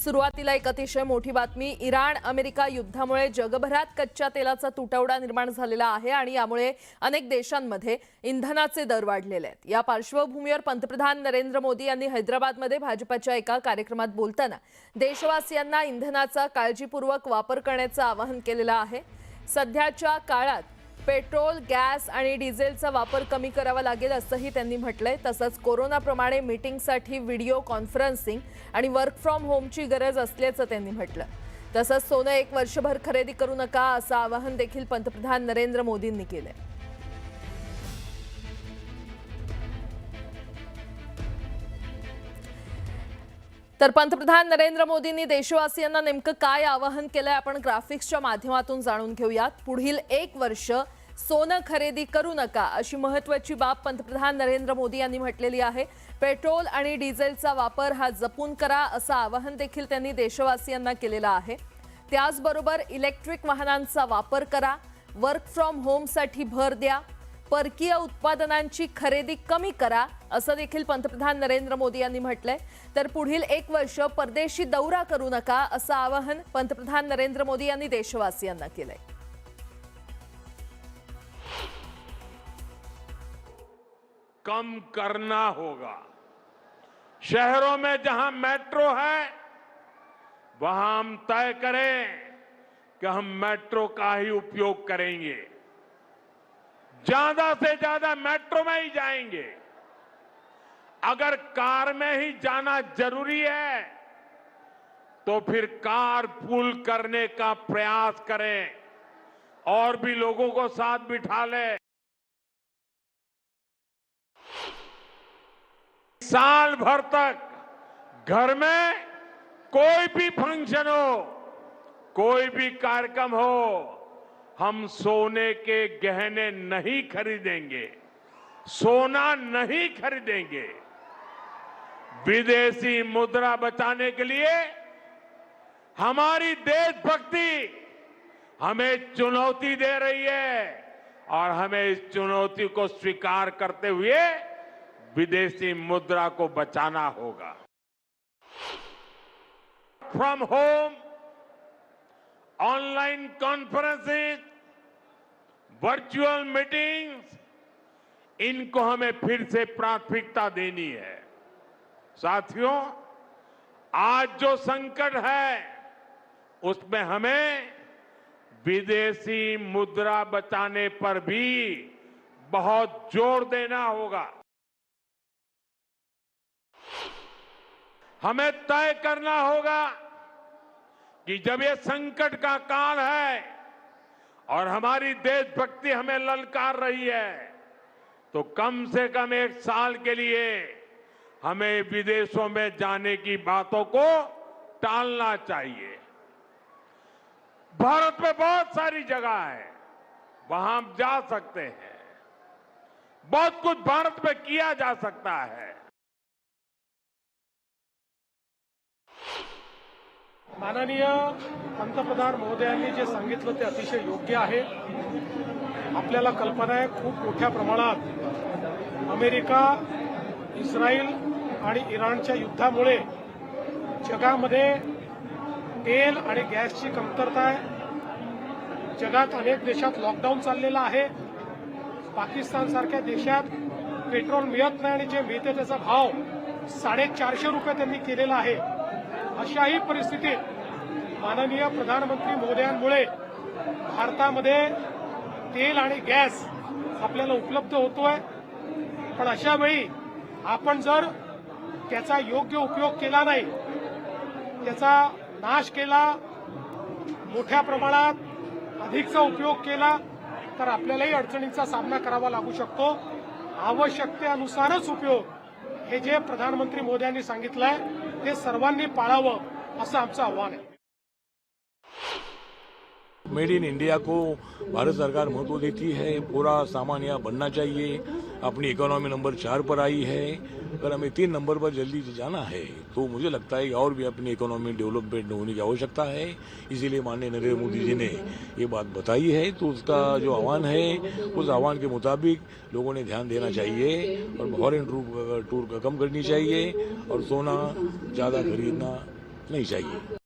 सुरुवातीला एक अतिशय मोठी बातमी। इराण अमेरिका युद्धामुळे जगभरात कच्च्या तेलाचा तुटवडा निर्माण झालेला आहे आणि यामुळे अनेक देशांमध्ये इंधनाचे दर वाढलेले आहेत। या पार्श्वभूमीवर पंतप्रधान नरेंद्र मोदी यांनी हैदराबादमध्ये भाजपच्या एका कार्यक्रमात बोलताना देशवासियांना इंधनाचा काळजीपूर्वक वापर करण्याचे आवाहन केलेले आहे। सध्याच्या काळात पेट्रोल, गॅस आणि डिझेलचा वापर कमी करावा लागेल असंही त्यांनी म्हटलंय। तसंच कोरोनाप्रमाणे मीटिंगसाठी व्हिडिओ कॉन्फरन्सिंग आणि वर्क फ्रॉम होमची गरज असल्याचं त्यांनी म्हटलं। तसंच सोनं एक वर्षभर खरेदी करू नका असं आवाहन देखील पंतप्रधान नरेंद्र मोदींनी केलंय। तर पंतप्रधान नरेंद्र मोदींनी देशवासियांना नेमकं काय आवाहन केलंय आपण ग्राफिक्सच्या माध्यमातून जाणून घेऊयात। पुढील एक वर्ष सोनं खरेदी करू नका अशी महत्त्वाची बाब पंतप्रधान नरेंद्र मोदी यांनी म्हटलेली आहे। पेट्रोल आणि डिझेलचा वापर हा जपून करा असं आवाहन देखील त्यांनी देशवासियांना केलेलं आहे। त्याचबरोबर इलेक्ट्रिक वाहनांचा वापर करा, वर्क फ्रॉम होमसाठी भर द्या, परकीय उत्पादनांची खरेदी कमी करा असं देखील पंतप्रधान नरेंद्र मोदी यांनी म्हटलंय। तर पुढील एक वर्ष परदेशी दौरा करू नका असं आवाहन पंतप्रधान नरेंद्र मोदी यांनी देशवासियांना केलंय। कम करना होगा। शहरों में जहां मेट्रो है वहां हम तय करें कि हम मेट्रो का ही उपयोग करेंगे, ज्यादा से ज्यादा मेट्रो में ही जाएंगे। अगर कार में ही जाना जरूरी है तो फिर कार पूल करने का प्रयास करें और भी लोगों को साथ बिठा लें। साल भर तक घर में कोई भी फंक्शन हो, कोई भी कार्यक्रम हो, हम सोने के गहने नहीं खरीदेंगे, सोना नहीं खरीदेंगे। विदेशी मुद्रा बचाने के लिए हमारी देशभक्ति हमें चुनौती दे रही है और हमें इस चुनौती को स्वीकार करते हुए विदेशी मुद्रा को बचाना होगा। From home, online conferences, virtual meetings, इनको हमें फिर से प्राथमिकता देनी है। साथियों, आज जो संकट है उसमें हमें विदेशी मुद्रा बचाने पर भी बहुत जोर देना होगा। हमें तय करना होगा कि जब ये संकट का काल है और हमारी देशभक्ति हमें ललकार रही है तो कम से कम एक साल के लिए हमें विदेशों में जाने की बातों को टालना चाहिए। भारत में बहुत सारी जगह है, वहां हम जा सकते हैं, बहुत कुछ भारत में किया जा सकता है। माननीय पंतप्रधान महोदयांनी जे सांगितलं ते अतिशय योग्य आहे। आपल्याला कल्पना आहे खूप मोठ्या प्रमाणात अमेरिका, इस्रायल आणि इराणच्या युद्धामुळे जगामध्ये तेल आणि गॅसची कमतरता आहे। जगात अनेक देशात लॉकडाऊन चाललेला आहे। पाकिस्तानसारख्या देशात पेट्रोल मिळत नाही आणि जे मिळते त्याचा भाव 450 रुपये त्यांनी केलेला आहे। अशाही परिस्थितीत माननीय प्रधानमंत्री महोदयांमुळे भारतामध्ये तेल आणि गॅस आपल्याला उपलब्ध होतोय। पण अशा वेळी आपण जर त्याचा योग्य उपयोग केला नाही, त्याचा नाश केला, मोठ्या प्रमाणात अधिकचा उपयोग केला तर आपल्यालाही अडचणींचा सामना करावा लागू शकतो। आवश्यकतेनुसारच उपयोग हे जे प्रधानमंत्री मोदयांनी सांगितलंय ते सर्वांनी पाळावं असं आमचं आव्हान आहे। मेड इन इंडिया को भारत सरकार महत्व देती है। पूरा सामान यहाँ बनना चाहिए। अपनी इकोनॉमी नंबर 4 पर आई है। अगर हमें 3 नंबर पर जल्दी जाना है तो मुझे लगता है और भी अपनी इकोनॉमी डेवलपमेंट होने की आवश्यकता है। इसीलिए माननीय नरेंद्र मोदी जी ने ये बात बताई है, तो उसका जो आह्वान है उस आह्वान के मुताबिक लोगों ने ध्यान देना चाहिए और फॉरेन टूर कम करनी चाहिए और सोना ज़्यादा खरीदना नहीं चाहिए।